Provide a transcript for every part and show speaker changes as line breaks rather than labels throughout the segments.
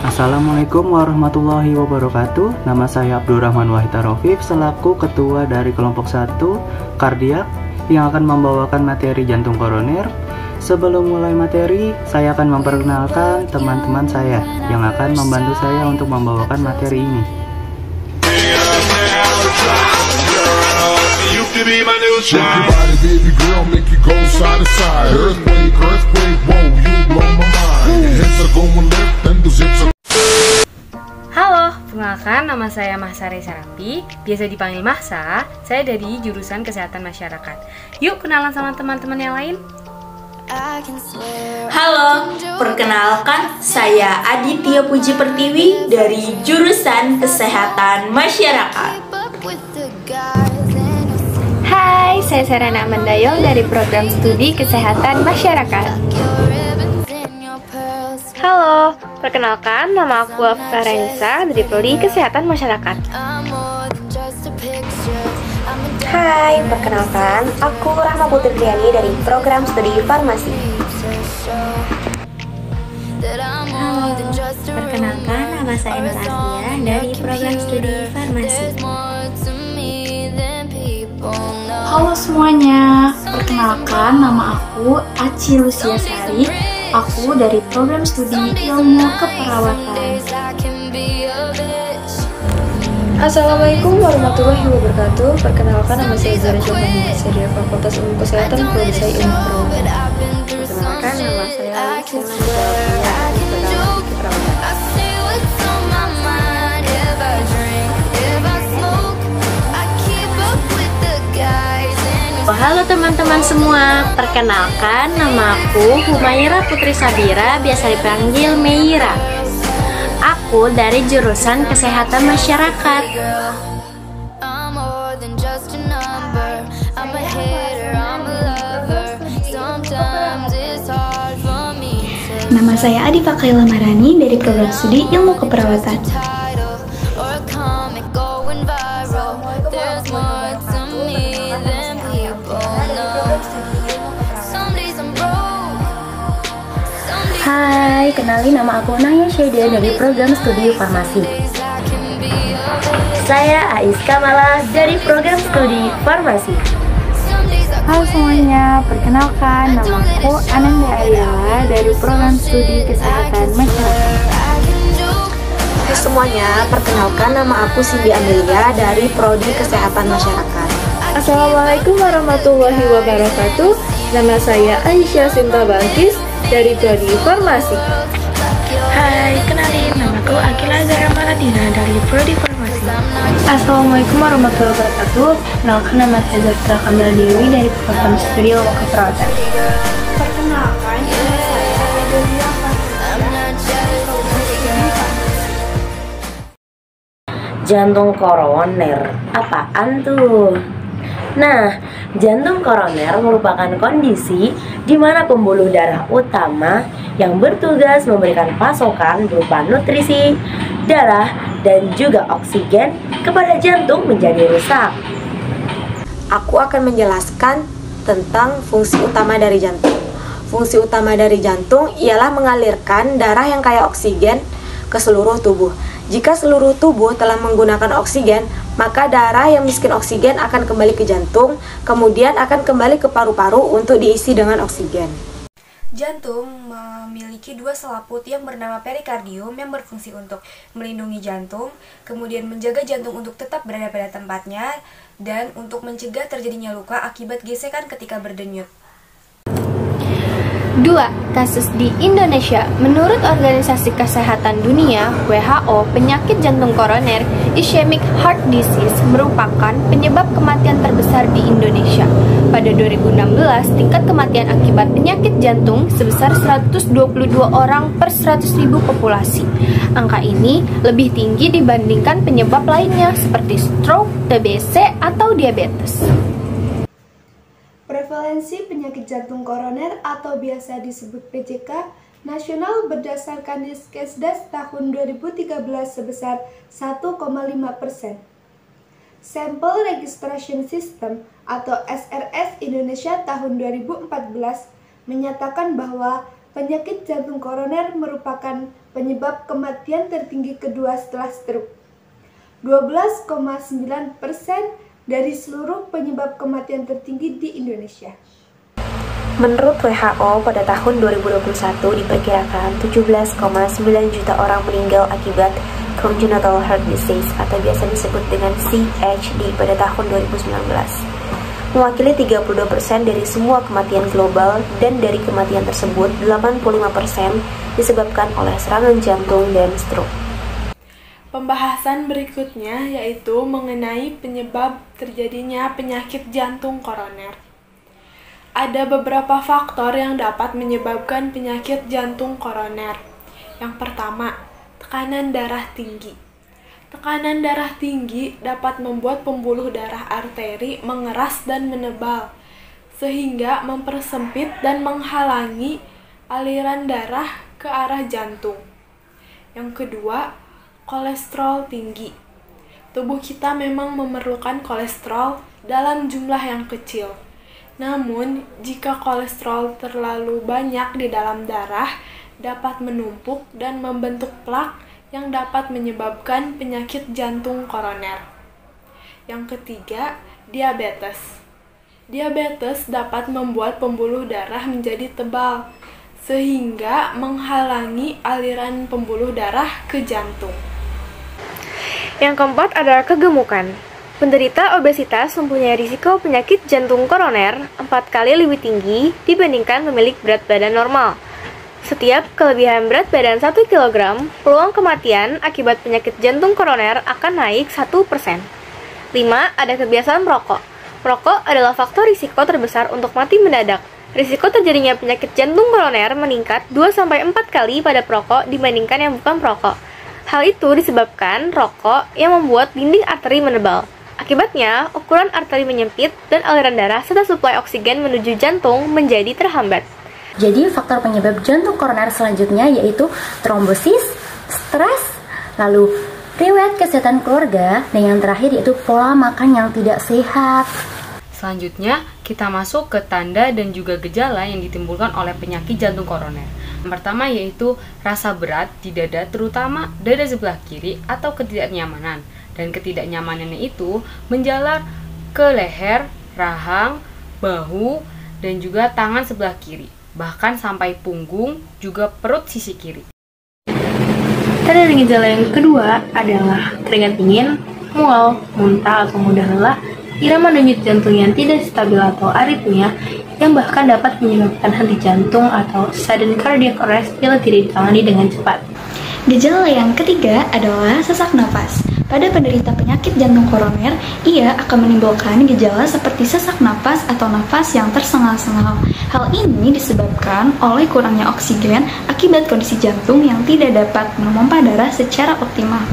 Assalamualaikum warahmatullahi wabarakatuh. Nama saya Abdurrahman Wahid Arofif selaku Ketua dari Kelompok 1 Kardiak yang akan membawakan materi jantung koroner. Sebelum mulai materi, saya akan memperkenalkan teman-teman saya yang akan membantu saya untuk membawakan materi ini.
Halo, perkenalkan nama saya Mahsari Sarapi, biasa dipanggil Mahsa. Saya dari jurusan Kesehatan Masyarakat. Yuk kenalan sama teman-teman yang lain.
Halo, perkenalkan saya Aditya Puji Pertiwi dari jurusan Kesehatan Masyarakat.
Hai, saya Serena Mandayong dari program studi Kesehatan Masyarakat. Halo, perkenalkan nama aku Afra Renisa dari Prodi Kesehatan Masyarakat.
Hai, perkenalkan aku Rahma Putri Triani dari program studi farmasi.
Halo, perkenalkan nama saya Nur Asia dari program studi farmasi.
Halo semuanya, perkenalkan nama aku Aci Lucia Sari. Aku dari program studi ilmu keperawatan.
Assalamualaikum warahmatullahi wabarakatuh. Perkenalkan nama saya Zara Jomani, dari Fakultas Ilmu Kesehatan Prodi saya Ilmu Keperawatan.
Perkenalkan nama saya Alicia dari Ilmu Keperawatan.
Halo teman-teman semua, perkenalkan nama aku Humaira Putri Sabira, biasa dipanggil Meira. Aku dari jurusan Kesehatan Masyarakat.
Nama saya Adifa Kaila Marani dari program studi ilmu keperawatan.
Hai, kenalin nama aku Naya Syedia dari program studi farmasi. Saya Ais Kamala dari program studi farmasi.
Halo semuanya, perkenalkan nama aku Ananda Ariela dari program studi Kesehatan Masyarakat.
Hai semuanya, perkenalkan nama aku Cindy Amelia dari Prodi Kesehatan Masyarakat.
Assalamualaikum warahmatullahi wabarakatuh. Nama saya Aisyah Sinta Bangkis dari Prodi Farmasi.
Hai, kenalin namaku Akila Zara Maladina dari Prodi Farmasi.
Assalamualaikum warahmatullahi wabarakatuh. Perkenalkan nama saya Zafira Kamila Dewi dari program studi ilmu keperawatan.
Perkenalkan nama saya Adelia
Jantung koroner, apaan tuh? Nah, jantung koroner merupakan kondisi di mana pembuluh darah utama yang bertugas memberikan pasokan berupa nutrisi, darah, dan juga oksigen kepada jantung menjadi rusak.
Aku akan menjelaskan tentang fungsi utama dari jantung. Fungsi utama dari jantung ialah mengalirkan darah yang kaya oksigen ke seluruh tubuh. Jika seluruh tubuh telah menggunakan oksigen, maka darah yang miskin oksigen akan kembali ke jantung, kemudian akan kembali ke paru-paru untuk diisi dengan oksigen.
Jantung memiliki dua selaput yang bernama perikardium yang berfungsi untuk melindungi jantung, kemudian menjaga jantung untuk tetap berada pada tempatnya, dan untuk mencegah terjadinya luka akibat gesekan ketika berdenyut.
2. Kasus di Indonesia. Menurut Organisasi Kesehatan Dunia (WHO), penyakit jantung koroner (ischemic heart disease) merupakan penyebab kematian terbesar di Indonesia. Pada 2016, tingkat kematian akibat penyakit jantung sebesar 122 orang per 100.000 populasi. Angka ini lebih tinggi dibandingkan penyebab lainnya seperti stroke, TBC, atau diabetes.
Prevalensi penyakit jantung koroner atau biasa disebut PJK nasional berdasarkan Diskesdas tahun 2013 sebesar 1,5%. Sample Registration System atau SRS Indonesia tahun 2014 menyatakan bahwa penyakit jantung koroner merupakan penyebab kematian tertinggi kedua setelah stroke. 12,9% dari seluruh penyebab kematian tertinggi di Indonesia.
Menurut WHO, pada tahun 2021 diperkirakan 17,9 juta orang meninggal akibat congenital heart disease atau biasa disebut dengan CHD pada tahun 2019. Mewakili 32% dari semua kematian global, dan dari kematian tersebut 85% disebabkan oleh serangan jantung dan stroke.
Pembahasan berikutnya yaitu mengenai penyebab terjadinya penyakit jantung koroner. Ada beberapa faktor yang dapat menyebabkan penyakit jantung koroner. Yang pertama, tekanan darah tinggi. Tekanan darah tinggi dapat membuat pembuluh darah arteri mengeras dan menebal, sehingga mempersempit dan menghalangi aliran darah ke arah jantung. Yang kedua, kolesterol tinggi. Tubuh kita memang memerlukan kolesterol dalam jumlah yang kecil. Namun, jika kolesterol terlalu banyak di dalam darah, dapat menumpuk dan membentuk plak yang dapat menyebabkan penyakit jantung koroner. Yang ketiga, diabetes. Diabetes dapat membuat pembuluh darah menjadi tebal, sehingga menghalangi aliran pembuluh darah ke jantung.
Yang keempat adalah kegemukan. Penderita obesitas mempunyai risiko penyakit jantung koroner 4 kali lebih tinggi dibandingkan pemilik berat badan normal. Setiap kelebihan berat badan 1 kg, peluang kematian akibat penyakit jantung koroner akan naik 1%. 5. Ada kebiasaan merokok. Merokok adalah faktor risiko terbesar untuk mati mendadak. Risiko terjadinya penyakit jantung koroner meningkat 2-4 kali pada perokok dibandingkan yang bukan perokok. Hal itu disebabkan rokok yang membuat dinding arteri menebal. Akibatnya, ukuran arteri menyempit dan aliran darah serta suplai oksigen menuju jantung menjadi terhambat.
Jadi faktor penyebab jantung koroner selanjutnya yaitu trombosis, stres, lalu riwayat kesehatan keluarga, dan yang terakhir yaitu pola makan yang tidak sehat.
Selanjutnya, kita masuk ke tanda dan juga gejala yang ditimbulkan oleh penyakit jantung koroner. Yang pertama yaitu rasa berat di dada, terutama dada sebelah kiri atau ketidaknyamanan. Dan ketidaknyamanannya itu menjalar ke leher, rahang, bahu, dan juga tangan sebelah kiri. Bahkan sampai punggung, juga perut sisi kiri.
Tanda dan gejala yang kedua adalah keringat dingin, mual, muntah atau mudah lelah, irama denyut jantung yang tidak stabil atau aritmia, yang bahkan dapat menyebabkan henti jantung atau sudden cardiac arrest bila tidak ditangani dengan cepat.
Gejala yang ketiga adalah sesak napas. Pada penderita penyakit jantung koroner, ia akan menimbulkan gejala seperti sesak napas atau nafas yang tersengal-sengal. Hal ini disebabkan oleh kurangnya oksigen akibat kondisi jantung yang tidak dapat memompa darah secara optimal.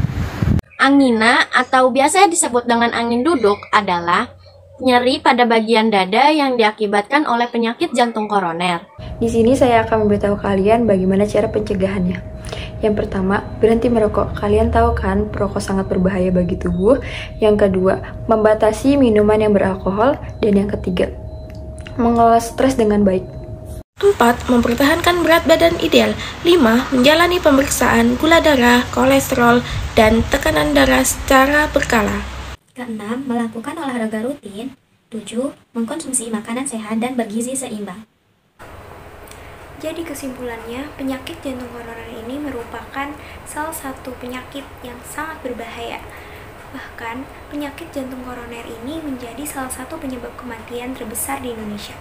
Angina atau biasa disebut dengan angin duduk adalah nyeri pada bagian dada yang diakibatkan oleh penyakit jantung koroner.
Di sini saya akan memberitahu kalian bagaimana cara pencegahannya. Yang pertama, berhenti merokok. Kalian tahu kan, perokok sangat berbahaya bagi tubuh. Yang kedua, membatasi minuman yang beralkohol. Dan yang ketiga, mengelola stres dengan baik.
4. Mempertahankan berat badan ideal. 5. Menjalani pemeriksaan gula darah, kolesterol, dan tekanan darah secara berkala.
Keenam, melakukan olahraga rutin. 7. Mengkonsumsi makanan sehat dan bergizi seimbang.
Jadi kesimpulannya, penyakit jantung koroner ini merupakan salah satu penyakit yang sangat berbahaya. Bahkan, penyakit jantung koroner ini menjadi salah satu penyebab kematian terbesar di Indonesia.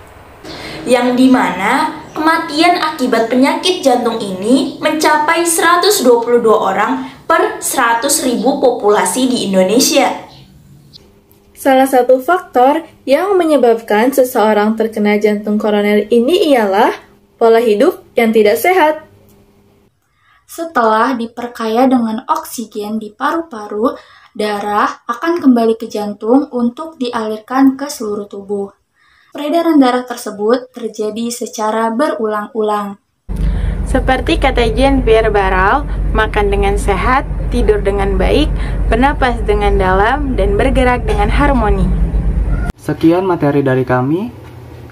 Yang dimana kematian akibat penyakit jantung ini mencapai 122 orang per 100.000 populasi di Indonesia.
Salah satu faktor yang menyebabkan seseorang terkena jantung koroner ini ialah pola hidup yang tidak sehat.
Setelah diperkaya dengan oksigen di paru-paru, darah akan kembali ke jantung untuk dialirkan ke seluruh tubuh. Peredaran darah tersebut terjadi secara berulang-ulang.
Seperti kata Jean-Pierre Barral, makan dengan sehat, tidur dengan baik, bernapas dengan dalam, dan bergerak dengan harmoni.
Sekian materi dari kami.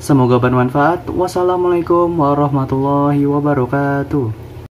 Semoga bermanfaat. Wassalamualaikum warahmatullahi wabarakatuh.